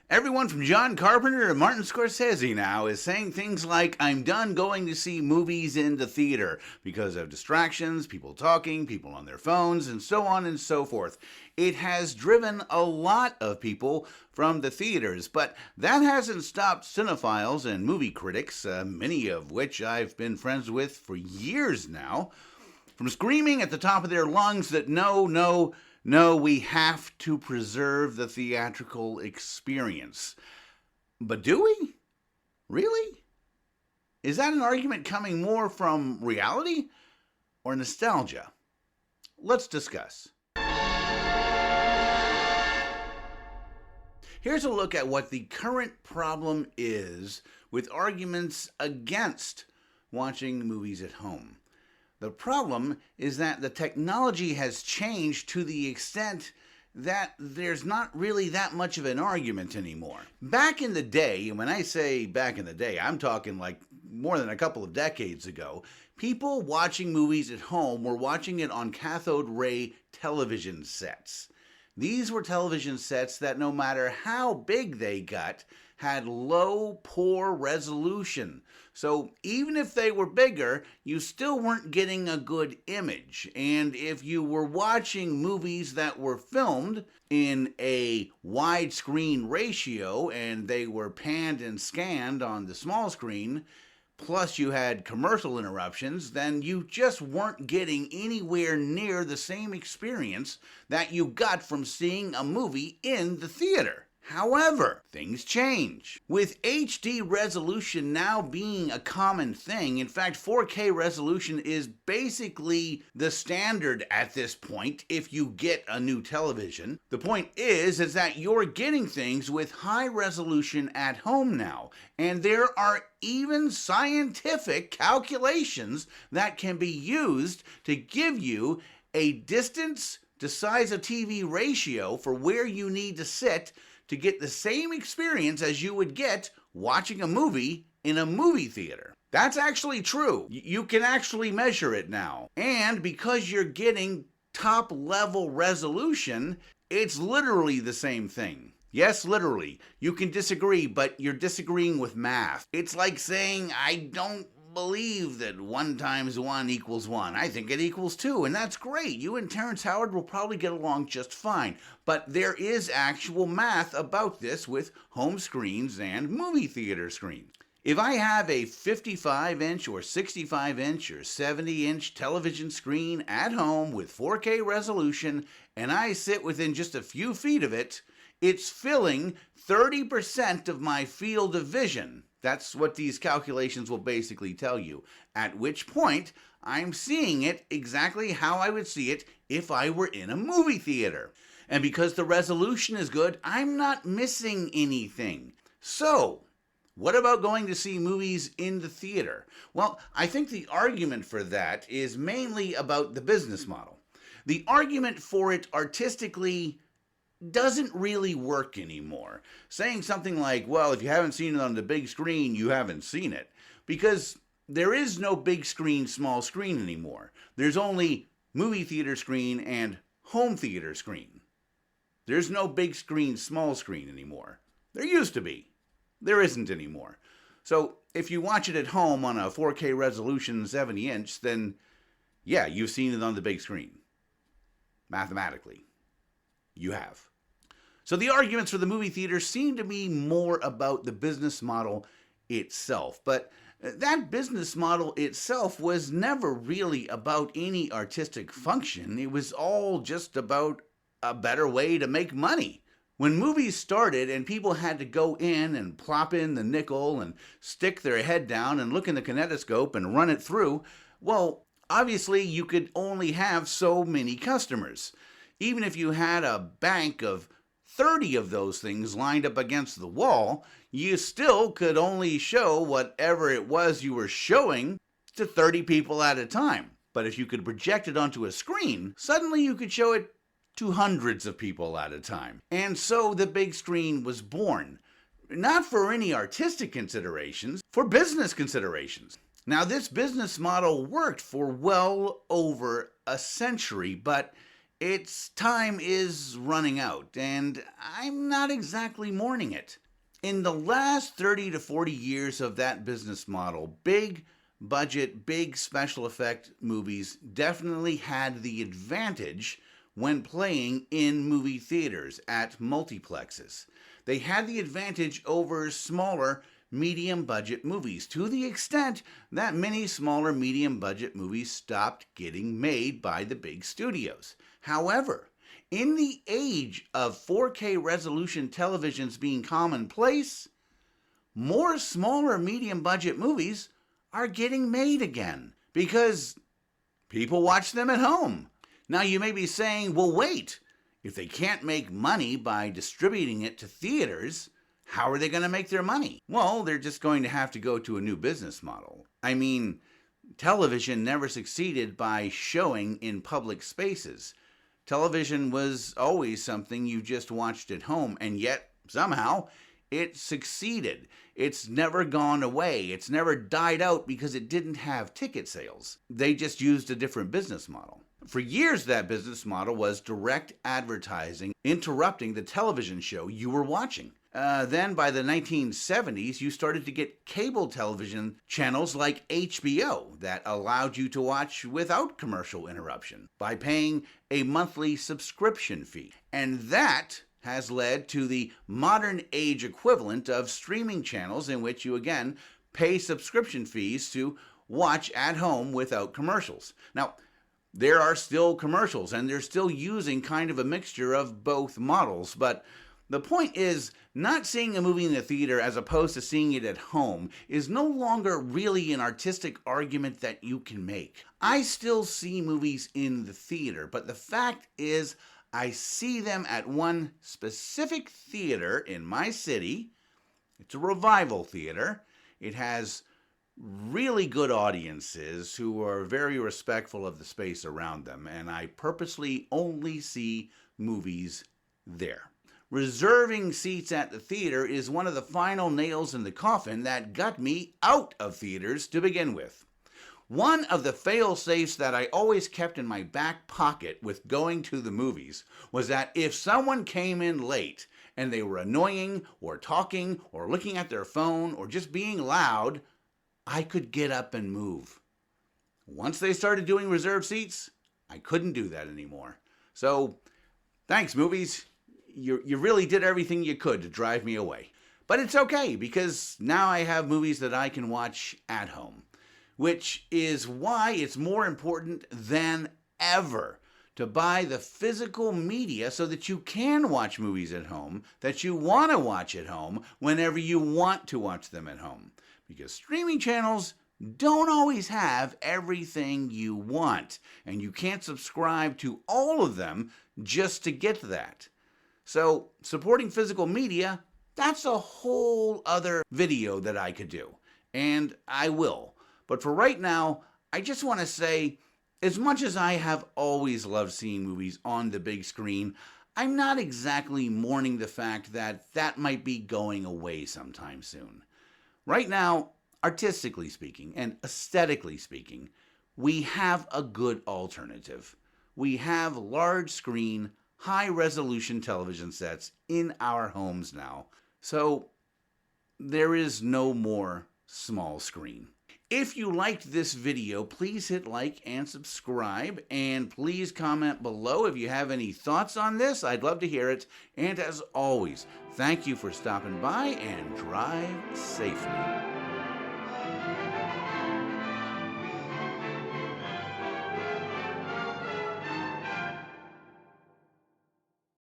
Everyone from John Carpenter to Martin Scorsese now is saying things like, I'm done going to see movies in the theater because of distractions, people talking, people on their phones, and so on and so forth. It has driven a lot of people from the theaters, but that hasn't stopped cinephiles and movie critics, many of which I've been friends with for years now, from screaming at the top of their lungs that no, we have to preserve the theatrical experience. But do we? Really? Is that an argument coming more from reality or nostalgia? Let's discuss. Here's a look at what the current problem is with arguments against watching movies at home. The problem is that the technology has changed to the extent that there's not really that much of an argument anymore. Back in the day, and when I say back in the day, I'm talking like more than a couple of decades ago, people watching movies at home were watching it on cathode ray television sets. These were television sets that no matter how big they got, had low, poor resolution. So even if they were bigger, you still weren't getting a good image. And if you were watching movies that were filmed in a widescreen ratio and they were panned and scanned on the small screen, plus you had commercial interruptions, then you just weren't getting anywhere near the same experience that you got from seeing a movie in the theater. However, things change. With HD resolution now being a common thing, in fact, 4K resolution is basically the standard at this point if you get a new television. The point is that you're getting things with high resolution at home now, and there are even scientific calculations that can be used to give you a distance to size of TV ratio for where you need to sit to get the same experience as you would get watching a movie in a movie theater. That's actually true. You can actually measure it now. And because you're getting top level resolution, it's literally the same thing. Yes, literally. You can disagree, but you're disagreeing with math. It's like saying, I don't believe that 1 times 1 equals 1. I think it equals 2, and that's great. You and Terrence Howard will probably get along just fine. But there is actual math about this with home screens and movie theater screens. If I have a 55-inch or 65-inch or 70-inch television screen at home with 4K resolution, and I sit within just a few feet of it, it's filling 30% of my field of vision. That's what these calculations will basically tell you, at which point I'm seeing it exactly how I would see it if I were in a movie theater. And because the resolution is good, I'm not missing anything. So, what about going to see movies in the theater? Well, I think the argument for that is mainly about the business model. The argument for it artistically doesn't really work anymore. Saying something like, well, if you haven't seen it on the big screen, you haven't seen it. Because there is no big screen, small screen anymore. There's only movie theater screen and home theater screen. There's no big screen, small screen anymore. There used to be. There isn't anymore. So if you watch it at home on a 4K resolution 70-inch, then yeah, you've seen it on the big screen. Mathematically. You have. So the arguments for the movie theater seem to be more about the business model itself. But that business model itself was never really about any artistic function. It was all just about a better way to make money. When movies started and people had to go in and plop in the nickel and stick their head down and look in the kinetoscope and run it through, well, obviously you could only have so many customers. Even if you had a bank of 30 of those things lined up against the wall, you still could only show whatever it was you were showing to 30 people at a time. But if you could project it onto a screen, suddenly you could show it to hundreds of people at a time. And so the big screen was born. Not for any artistic considerations, for business considerations. Now, this business model worked for well over a century, but its time is running out, and I'm not exactly mourning it. In the last 30 to 40 years of that business model, big budget, big special effect movies definitely had the advantage when playing in movie theaters at multiplexes. They had the advantage over smaller, medium budget movies, to the extent that many smaller, medium budget movies stopped getting made by the big studios. However, in the age of 4K resolution televisions being commonplace, more smaller, medium budget movies are getting made again because people watch them at home. Now you may be saying, well, wait, if they can't make money by distributing it to theaters, how are they going to make their money? Well, they're just going to have to go to a new business model. I mean, television never succeeded by showing in public spaces. Television was always something you just watched at home, and yet, somehow, it succeeded. It's never gone away. It's never died out because it didn't have ticket sales. They just used a different business model. For years, that business model was direct advertising, interrupting the television show you were watching. Then by the 1970s, you started to get cable television channels like HBO that allowed you to watch without commercial interruption by paying a monthly subscription fee. And that has led to the modern age equivalent of streaming channels in which you again pay subscription fees to watch at home without commercials. Now, there are still commercials and they're still using kind of a mixture of both models, but the point is, not seeing a movie in the theater as opposed to seeing it at home is no longer really an artistic argument that you can make. I still see movies in the theater, but the fact is I see them at one specific theater in my city. It's a revival theater. It has really good audiences who are very respectful of the space around them, and I purposely only see movies there. Reserving seats at the theater is one of the final nails in the coffin that got me out of theaters to begin with. One of the fail-safes that I always kept in my back pocket with going to the movies was that if someone came in late and they were annoying or talking or looking at their phone or just being loud, I could get up and move. Once they started doing reserved seats, I couldn't do that anymore. So, thanks, movies. You really did everything you could to drive me away. But it's okay, because now I have movies that I can watch at home, which is why it's more important than ever to buy the physical media so that you can watch movies at home, that you want to watch at home, whenever you want to watch them at home. Because streaming channels don't always have everything you want, and you can't subscribe to all of them just to get that. So, supporting physical media, that's a whole other video that I could do, and I will. But for right now, I just want to say, as much as I have always loved seeing movies on the big screen, I'm not exactly mourning the fact that that might be going away sometime soon. Right now, artistically speaking and aesthetically speaking, we have a good alternative. We have large screen, high-resolution television sets in our homes now, so there is no more small screen. If you liked this video, please hit like and subscribe, and please comment below if you have any thoughts on this. I'd love to hear it, and as always, thank you for stopping by, and drive safely.